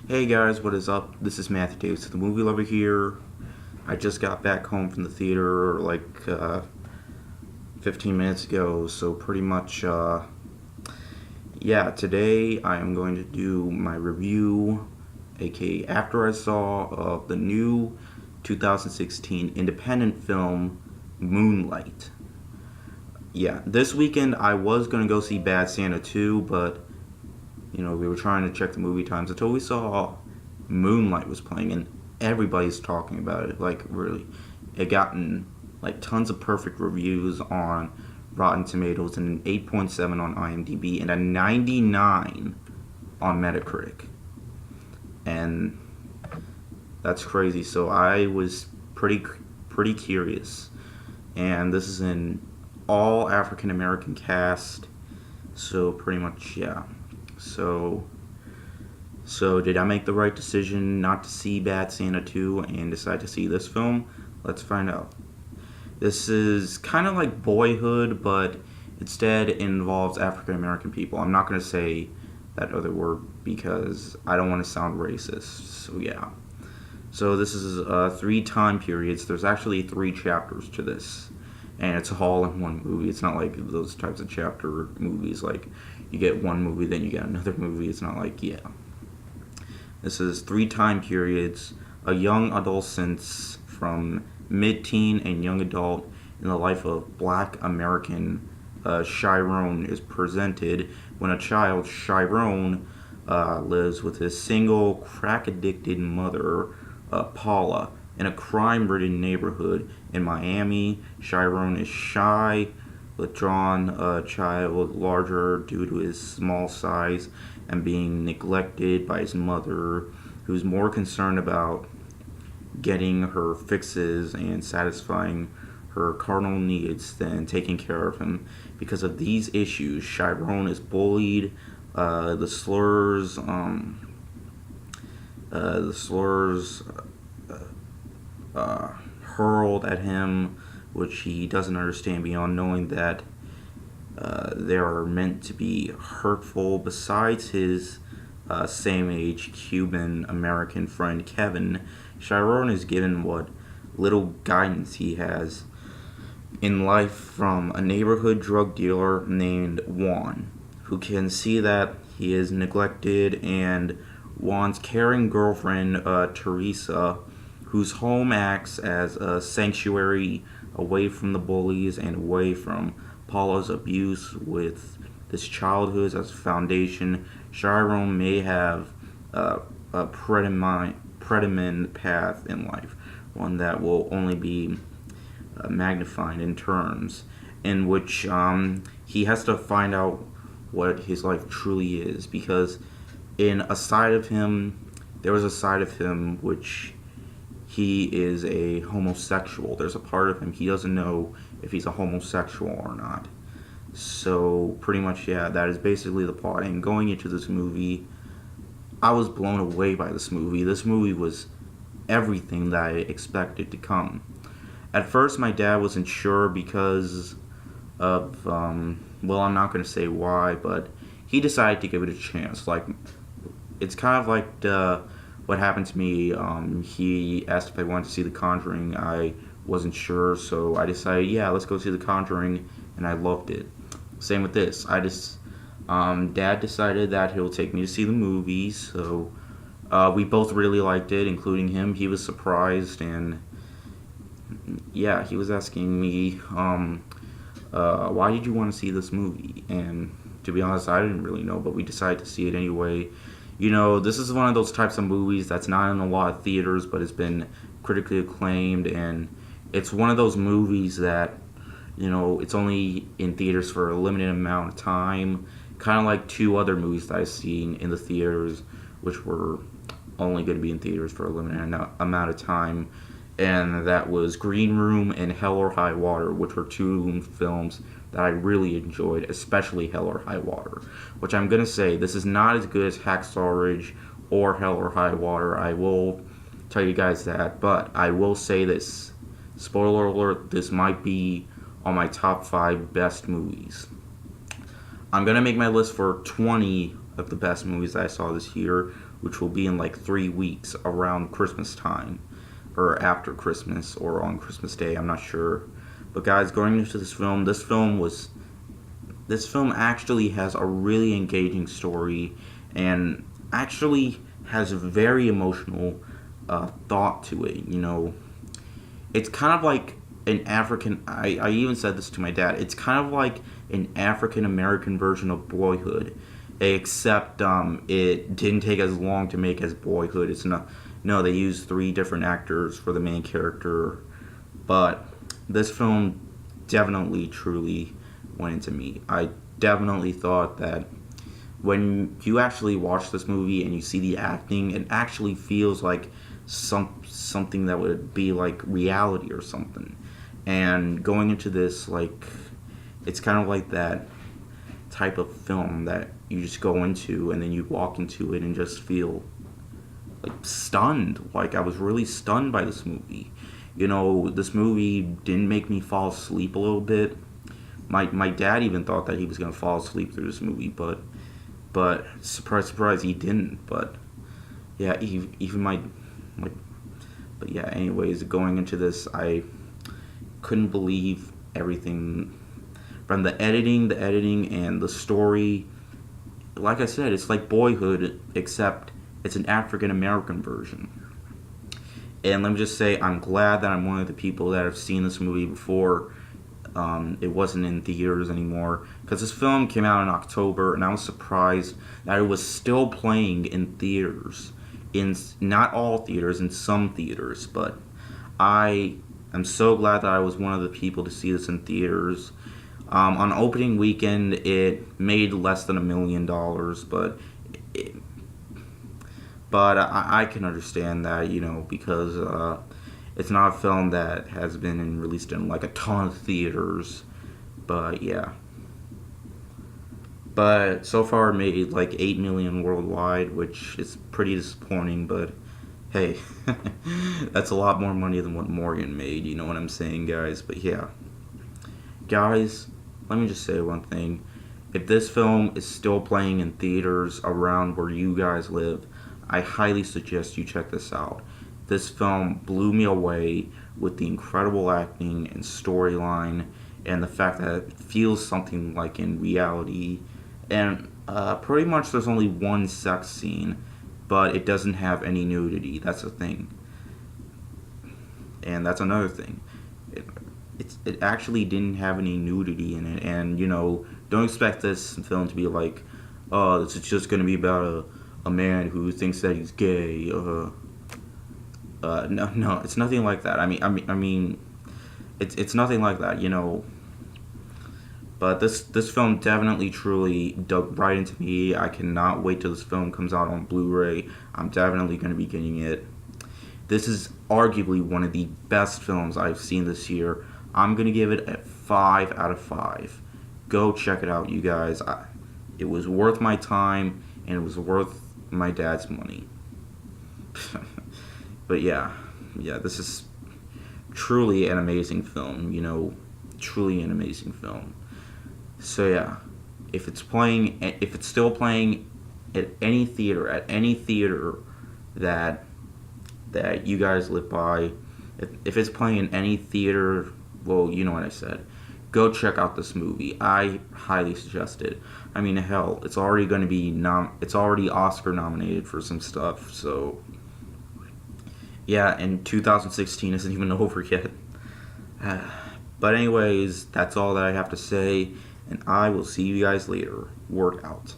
Hey guys, what is up? This is Matthew Davis, the movie lover here. I just got back home from the theater 15 minutes ago, so pretty much, today I am going to do my review, aka after I saw the new 2016 independent film Moonlight. Yeah, this weekend I was going to go see Bad Santa 2, but we were trying to check the movie times until we saw Moonlight was playing, and everybody's talking about it. Like, really, it gotten like tons of perfect reviews on Rotten Tomatoes and an 8.7 on IMDb and a 99 on Metacritic, and that's crazy. So I was pretty curious, and this is an all African American cast. So pretty much, yeah. So did I make the right decision not to see Bad Santa 2 and decide to see this film? Let's find out. This is kind of like Boyhood, but instead it involves African American people. I'm not going to say that other word because I don't want to sound racist. So yeah. So this is 3 time periods. There's actually 3 chapters to this. And it's all in one movie. It's not like those types of chapter movies, like you get one movie, then you get another movie. It's not like, yeah. This is 3 time periods, a young adolescence from mid-teen and young adult in the life of Black American Chiron is presented when a child, Chiron, lives with his single, crack-addicted mother, Paula, in a crime-ridden neighborhood in Miami. Chiron is shy, withdrawn child, larger due to his small size and being neglected by his mother, who's more concerned about getting her fixes and satisfying her carnal needs than taking care of him. Because of these issues, Chiron is bullied. The slurs hurled at him, which he doesn't understand beyond knowing that they are meant to be hurtful. Besides his same age Cuban American friend Kevin, Chiron is given what little guidance he has in life from a neighborhood drug dealer named Juan, who can see that he is neglected, and Juan's caring girlfriend, Teresa, whose home acts as a sanctuary away from the bullies and away from Paula's abuse. With this childhood as a foundation, Chiron may have a predetermined path in life, one that will only be magnified in terms in which he has to find out what his life truly is, because there was a side of him which he is a homosexual. There's a part of him he doesn't know if he's a homosexual or not. So pretty much, yeah, that is basically the plot. And going into this movie, I was blown away by this movie. This movie was everything that I expected to come. At first, my dad wasn't sure because of, I'm not going to say why, but he decided to give it a chance. Like, it's kind of like what happened to me. He asked if I wanted to see The Conjuring. I wasn't sure, so I decided, yeah, let's go see The Conjuring, and I loved it. Same with this. Dad decided that he'll take me to see the movie, so we both really liked it, including him. He was surprised, and yeah, he was asking me, why did you want to see this movie? And to be honest, I didn't really know, but we decided to see it anyway. This is one of those types of movies that's not in a lot of theaters, but it's been critically acclaimed, and it's one of those movies that, it's only in theaters for a limited amount of time, kind of like 2 other movies that I've seen in the theaters, which were only going to be in theaters for a limited amount of time, and that was Green Room and Hell or High Water, which were 2 films that I really enjoyed, especially Hell or High Water, which I'm going to say, this is not as good as Hacksaw Ridge or Hell or High Water. I will tell you guys that, but I will say this, spoiler alert, this might be on my top 5 best movies. I'm going to make my list for 20 of the best movies that I saw this year, which will be in like 3 weeks around Christmas time, or after Christmas, or on Christmas Day. I'm not sure. But guys, going into this film actually has a really engaging story, and actually has a very emotional thought to it. It's kind of like an African. I even said this to my dad. It's kind of like an African American version of Boyhood, except it didn't take as long to make as Boyhood. It's not. No, they used 3 different actors for the main character, but this film definitely, truly went into me. I definitely thought that when you actually watch this movie and you see the acting, it actually feels like something that would be like reality or something. And going into this, like, it's kind of like that type of film that you just go into and then you walk into it and just feel like stunned. Like, I was really stunned by this movie. This movie didn't make me fall asleep a little bit. My dad even thought that he was gonna fall asleep through this movie, but surprise, surprise, he didn't. But yeah, even my but yeah. Anyways, going into this, I couldn't believe everything from the editing, and the story. Like I said, it's like Boyhood, except it's an African American version. And let me just say, I'm glad that I'm one of the people that have seen this movie before it wasn't in theaters anymore. Because this film came out in October, and I was surprised that it was still playing in theaters. In not all theaters, in some theaters. But I am so glad that I was one of the people to see this in theaters. On opening weekend, it made less than $1 million, it, but I can understand that, because it's not a film that has been released in like a ton of theaters. But yeah. But so far it made like 8 million worldwide, which is pretty disappointing, but hey, that's a lot more money than what Morgan made, you know what I'm saying, guys? But yeah. Guys, let me just say one thing. If this film is still playing in theaters around where you guys live, I highly suggest you check this out. This film blew me away with the incredible acting and storyline, and the fact that it feels something like in reality. And pretty much there's only one sex scene, but it doesn't have any nudity. That's a thing. And that's another thing. It actually didn't have any nudity in it. And, don't expect this film to be like, oh, this is just going to be about a man who thinks that he's gay. No, it's nothing like that. I mean, it's nothing like that, But this film definitely, truly dug right into me. I cannot wait till this film comes out on Blu-ray. I'm definitely going to be getting it. This is arguably one of the best films I've seen this year. I'm going to give it a 5 out of 5. Go check it out, you guys. It was worth my time, and it was worth my dad's money. But yeah, this is truly an amazing film, truly an amazing film. So yeah, if it's still playing at any theater that you guys live by, if it's playing in any theater, well, you know what I said. Go check out this movie. I highly suggest it. I mean, hell, it's already going to be it's already Oscar nominated for some stuff. So yeah, and 2016 isn't even over yet. But anyways, that's all that I have to say, and I will see you guys later. Word out.